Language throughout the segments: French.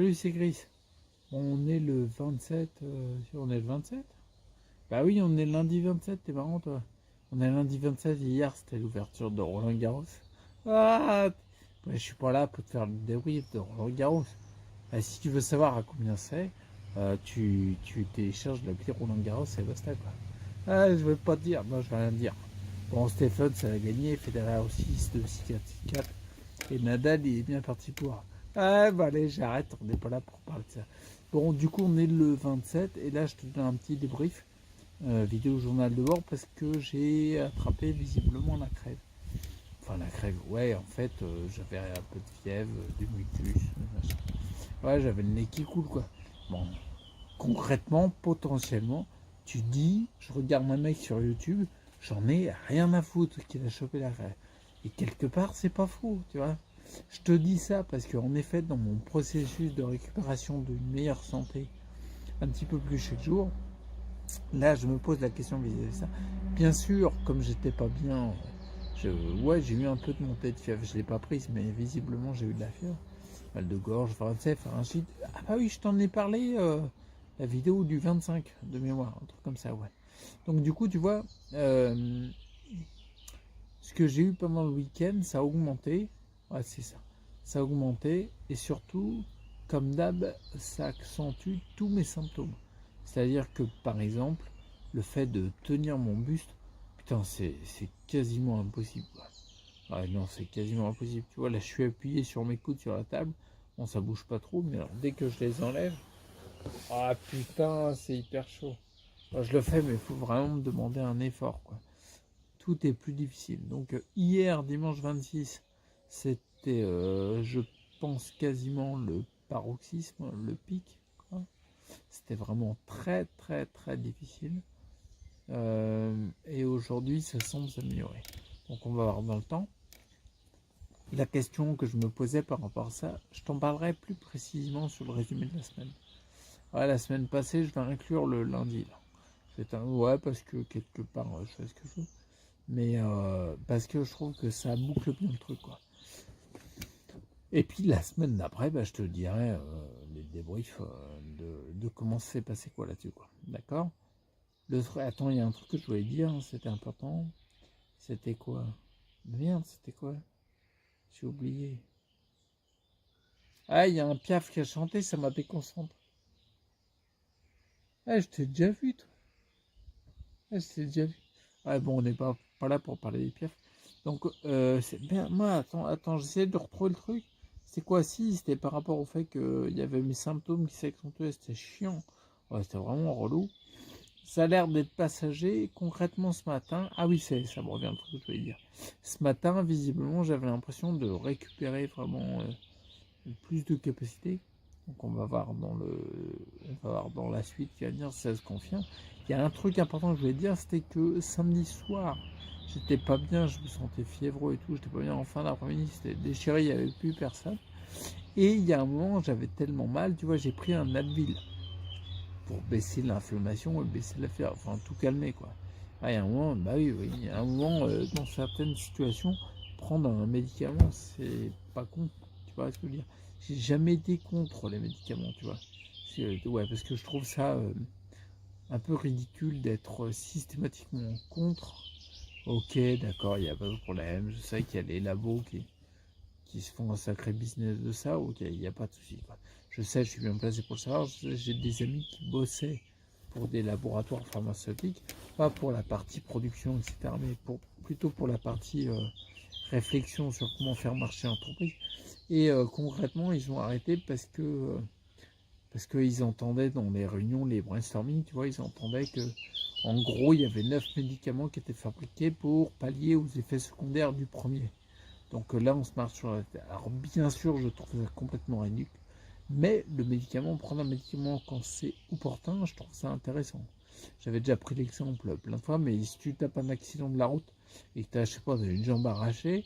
Salut, c'est Chris. On est le 27. On est le 27. Bah oui, on est lundi 27, t'es marrant toi. On est lundi 27 et hier c'était l'ouverture de Roland Garros. Ah, je suis pas là pour te faire le débrief de Roland Garros. Bah, si tu veux savoir à combien c'est, tu télécharges l'appli Roland Garros et basta quoi. Ah, je vais pas te dire, non je vais rien dire. Bon, Stephen ça a gagné, Federer aussi, 2 6 4 6 4. Et Nadal il est bien parti pour. Ah bah allez, j'arrête, on n'est pas là pour parler de ça. Bon, du coup on est le 27 et là je te donne un petit débrief. Vidéo journal de bord parce que j'ai attrapé visiblement la crève. Enfin la crève, ouais en fait j'avais un peu de fièvre, du mucus, machin. Ouais j'avais le nez qui coule quoi. Bon, concrètement, potentiellement, tu dis, je regarde un mec sur YouTube, j'en ai rien à foutre qu'il a chopé la crève. Et quelque part c'est pas faux, tu vois. Je te dis ça parce qu'en effet dans mon processus de récupération d'une meilleure santé, un petit peu plus chaque jour, là, je me pose la question vis-à-vis de ça. Bien sûr, comme j'étais pas bien, ouais, j'ai eu un peu de montée de fièvre. Je l'ai pas prise, mais visiblement, j'ai eu de la fièvre. Mal de gorge, pharyngite. Ah bah oui, je t'en ai parlé, la vidéo du 25 de mémoire, un truc comme ça, ouais. Donc du coup, tu vois, ce que j'ai eu pendant le week-end, ça a augmenté. Ouais, c'est ça. Ça a augmenté. Et surtout, comme d'hab, ça accentue tous mes symptômes. C'est-à-dire que, par exemple, le fait de tenir mon buste, putain, c'est quasiment impossible. Ouais, non, c'est quasiment impossible. Tu vois, là, je suis appuyé sur mes coudes sur la table. Bon, ça bouge pas trop, mais alors, dès que je les enlève, ah putain, c'est hyper chaud. Moi, je le fais, mais il faut vraiment me demander un effort, quoi. Tout est plus difficile. Donc, hier, dimanche 26, c'était, je pense, quasiment le paroxysme, le pic, quoi. C'était vraiment très, très, très difficile. Et aujourd'hui, ça semble s'améliorer. Donc, on va voir dans le temps. La question que je me posais par rapport à ça, je t'en parlerai plus précisément sur le résumé de la semaine. Ouais, la semaine passée, je vais inclure le lundi. Là. Ouais, parce que quelque part, je fais ce que je veux. Mais parce que je trouve que ça boucle bien le truc, quoi. Et puis la semaine d'après, bah, je te dirai les débriefs de comment s'est passé quoi là-dessus, quoi. D'accord. Attends, il y a un truc que je voulais dire, hein, c'était important. C'était quoi? Merde, c'était quoi? J'ai oublié. Ah, il y a un Piaf qui a chanté, ça m'a déconcentré. Ah, je t'ai déjà vu, toi. Ah, je t'ai déjà vu. Ouais, bon, on n'est pas là pour parler des Piaf. Donc, c'est bien. Moi, attends, j'essaie de retrouver le truc. C'est quoi si c'était par rapport au fait qu'il y avait mes symptômes qui s'accentuaient, c'était chiant. Ouais, c'était vraiment relou. Ça a l'air d'être passager. Concrètement, ce matin, ah oui, ça me revient le truc que je voulais dire. Ce matin, visiblement, j'avais l'impression de récupérer vraiment plus de capacité. Donc, on va voir dans la suite qui va venir si ça se confirme. Il y a un truc important que je voulais dire, c'était que samedi soir, j'étais pas bien, je me sentais fiévreux et tout, j'étais pas bien en fin d'après-midi, c'était déchiré, il n'y avait plus personne. Et il y a un moment, j'avais tellement mal, tu vois, j'ai pris un Advil pour baisser l'inflammation et baisser la fièvre, enfin tout calmer quoi. Ah, il y a un moment, bah oui, il y a un moment, dans certaines situations, prendre un médicament, c'est pas con, tu vois ce que je veux dire. J'ai jamais été contre les médicaments, tu vois. Ouais, parce que je trouve ça un peu ridicule d'être systématiquement contre. Ok, d'accord, il n'y a pas de problème. Je sais qu'il y a les labos qui se font un sacré business de ça. Ok, il n'y a pas de souci. Je sais, je suis bien placé pour le savoir. J'ai des amis qui bossaient pour des laboratoires pharmaceutiques, pas pour la partie production, etc., mais plutôt pour la partie réflexion sur comment faire marcher l'entreprise. Et concrètement, ils ont arrêté parce qu'ils entendaient dans les réunions, les brainstorming, tu vois, ils entendaient que, en gros, il y avait 9 médicaments qui étaient fabriqués pour pallier aux effets secondaires du premier. Donc là, on se marche sur la tête. Alors bien sûr, je trouve ça complètement ridicule, mais le médicament, prendre un médicament quand c'est opportun, je trouve ça intéressant. J'avais déjà pris l'exemple plein de fois, mais si tu tapes un accident de la route et que tu as, je sais pas, une jambe arrachée,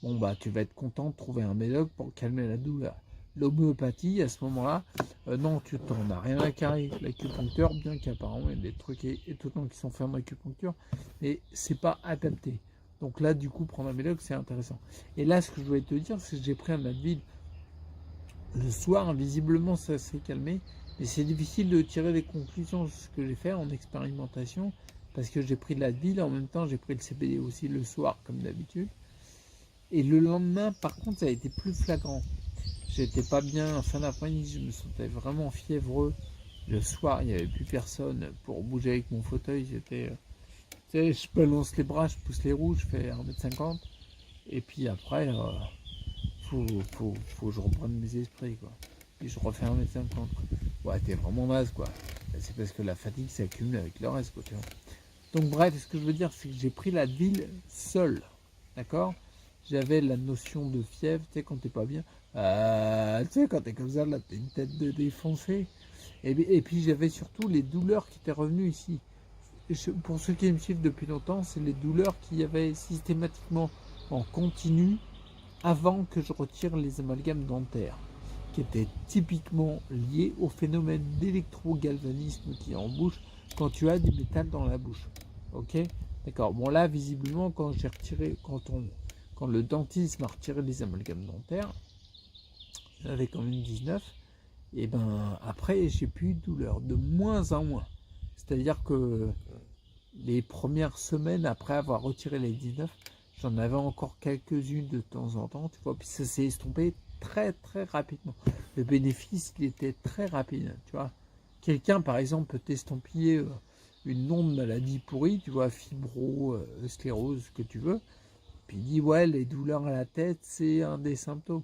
bon bah tu vas être content de trouver un médoc pour calmer la douleur. L'homéopathie, à ce moment-là, non, tu t'en as rien à carrer. L'acupuncteur, bien qu'apparemment il y a des trucs étonnants qui sont faits en acupuncture, mais c'est pas adapté. Donc là, du coup, prendre un médoc, c'est intéressant. Et là, ce que je voulais te dire, c'est que j'ai pris un Advil Le soir, visiblement, ça s'est calmé. Mais c'est difficile de tirer des conclusions de ce que j'ai fait en expérimentation. Parce que j'ai pris de l'Advil, en même temps j'ai pris le CBD aussi le soir, comme d'habitude. Et le lendemain, par contre, ça a été plus flagrant. J'étais pas bien, fin d'après-midi, je me sentais vraiment fiévreux. Le soir, il n'y avait plus personne pour bouger avec mon fauteuil. J'étais, tu sais, je balance les bras, je pousse les roues, je fais 1,50 m. Et puis après, faut que je reprenne mes esprits, quoi. Puis je refais 1,50 m, quoi. Ouais, t'es vraiment naze, quoi. C'est parce que la fatigue s'accumule avec le reste, quoi, tu vois. Donc bref, ce que je veux dire, c'est que j'ai pris la ville seule, d'accord. J'avais la notion de fièvre, tu sais, quand t'es pas bien. Tu sais, quand t'es comme ça, là, t'as une tête de défoncé. Et puis j'avais surtout les douleurs qui étaient revenues ici. Pour ceux qui me suivent depuis longtemps, c'est les douleurs qu'il y avait systématiquement en continu avant que je retire les amalgames dentaires, qui étaient typiquement liés au phénomène d'électrogalvanisme qui est en bouche quand tu as du métal dans la bouche. Ok, d'accord. Bon là, visiblement, quand j'ai retiré, quand le dentiste m'a retiré les amalgames dentaires, j'avais quand même 19. Et ben après, j'ai plus de douleur, de moins en moins. C'est-à-dire que les premières semaines après avoir retiré les 19, j'en avais encore quelques-unes de temps en temps, tu vois, puis ça s'est estompé très très rapidement. Le bénéfice, il était très rapide, tu vois. Quelqu'un, par exemple, peut t'estampiller une non de maladie pourrie, tu vois, fibro, sclérose, ce que tu veux, puis il dit, ouais, les douleurs à la tête, c'est un des symptômes.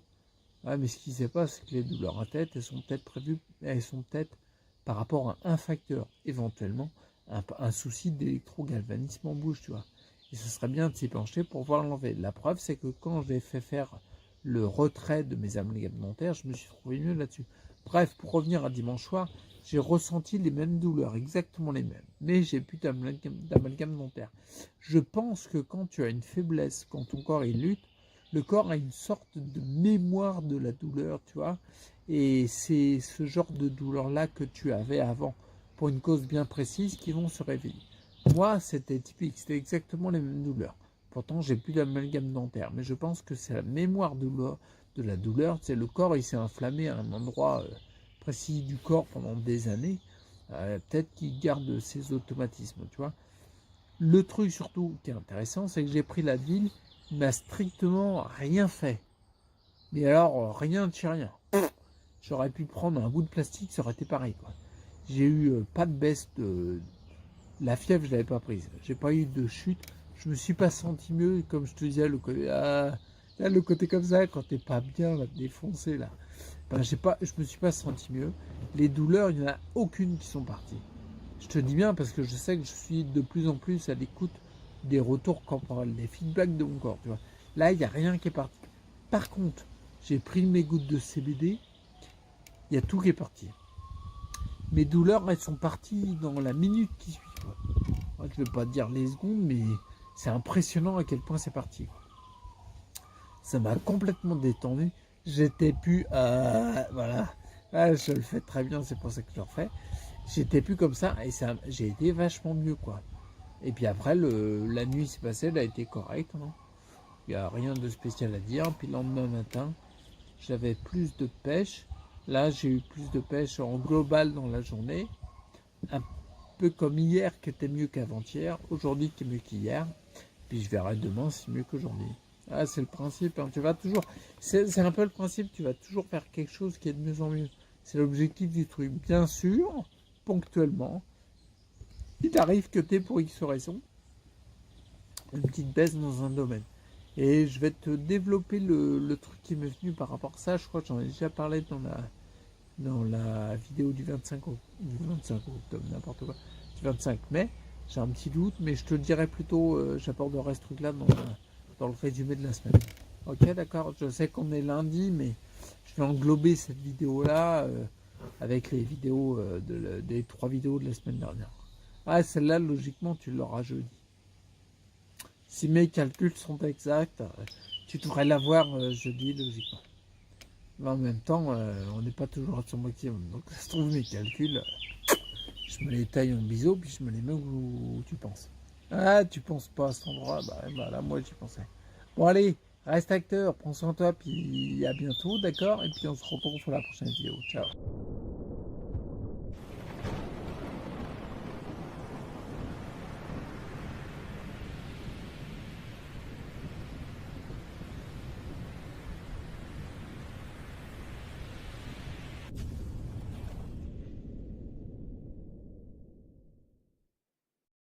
Ouais, mais ce qui ne sait pas, c'est que les douleurs à tête, elles sont peut-être prévues, elles sont peut-être par rapport à un facteur, éventuellement, un souci d'électrogalvanisme en bouche, tu vois. Et ce serait bien de s'y pencher pour voir l'enlever. La preuve, c'est que quand j'ai fait faire le retrait de mes amalgames dentaires, je me suis trouvé mieux là-dessus. Bref, pour revenir à dimanche soir, j'ai ressenti les mêmes douleurs, exactement les mêmes, mais j'ai plus d'amalgame dentaire. Je pense que quand tu as une faiblesse, quand ton corps il lutte, le corps a une sorte de mémoire de la douleur, tu vois, et c'est ce genre de douleur-là que tu avais avant, pour une cause bien précise, qui vont se réveiller. Moi, c'était typique, c'était exactement les mêmes douleurs. Pourtant, j'ai plus d'amalgame dentaire, mais je pense que c'est la mémoire de la douleur. C'est le corps, il s'est inflammé à un endroit précis du corps pendant des années. Peut-être qu'il garde ses automatismes, tu vois. Le truc surtout qui est intéressant, c'est que j'ai pris la ville, il m'a strictement rien fait. Mais alors, rien de chez rien. J'aurais pu prendre un bout de plastique, ça aurait été pareil, quoi. J'ai eu pas de baisse de... La fièvre, je l'avais pas prise. J'ai pas eu de chute. Je me suis pas senti mieux, comme je te disais, le côté, là, le côté comme ça, quand t'es pas bien, là, défoncé, là. Ben, je me suis pas senti mieux. Les douleurs, il n'y en a aucune qui sont parties. Je te dis bien parce que je sais que je suis de plus en plus à l'écoute des retours corporels, des feedbacks de mon corps, tu vois. Là, il n'y a rien qui est parti. Par contre, j'ai pris mes gouttes de CBD, il y a tout qui est parti. Mes douleurs, elles sont parties dans la minute qui suit, quoi. Je ne vais pas te dire les secondes, mais c'est impressionnant à quel point c'est parti, quoi. Ça m'a complètement détendu. J'étais plus... voilà. Ah, je le fais très bien, c'est pour ça que je le refais. J'étais plus comme ça et j'ai été vachement mieux, quoi. Et puis après, la nuit s'est passée, elle a été correcte, hein. Il n'y a rien de spécial à dire. Puis le lendemain matin, j'avais plus de pêche. Là, j'ai eu plus de pêche en global dans la journée. Un peu comme hier, qui était mieux qu'avant-hier. Aujourd'hui, qui est mieux qu'hier. Puis je verrai demain, si c'est mieux qu'aujourd'hui. Ah, c'est le principe, hein. Tu vas toujours... C'est un peu le principe, tu vas toujours faire quelque chose qui est de mieux en mieux. C'est l'objectif du truc. Bien sûr, ponctuellement, il arrive que tu aies pour X raison une petite baisse dans un domaine. Et je vais te développer le truc qui m'est venu par rapport à ça. Je crois que j'en ai déjà parlé dans la vidéo du 25 octobre, n'importe quoi, du 25 mai. J'ai un petit doute, mais je te le dirai plutôt, j'aborderai ce truc-là dans le résumé de la semaine. Ok, d'accord, je sais qu'on est lundi, mais je vais englober cette vidéo-là avec les vidéos, des 3 vidéos de la semaine dernière. Ah, celle-là, logiquement, tu l'auras jeudi. Si mes calculs sont exacts, tu devrais l'avoir jeudi, logiquement. Mais en même temps, on n'est pas toujours à son maximum. Donc, ça se trouve, mes calculs, je me les taille en biseau, puis je me les mets où tu penses. Ah, tu penses pas à cet endroit? Bah là, moi, j'y pensais. Bon, allez, Reste acteur, prends soin de toi, puis à bientôt, d'accord? Et puis on se retrouve pour la prochaine vidéo. Ciao.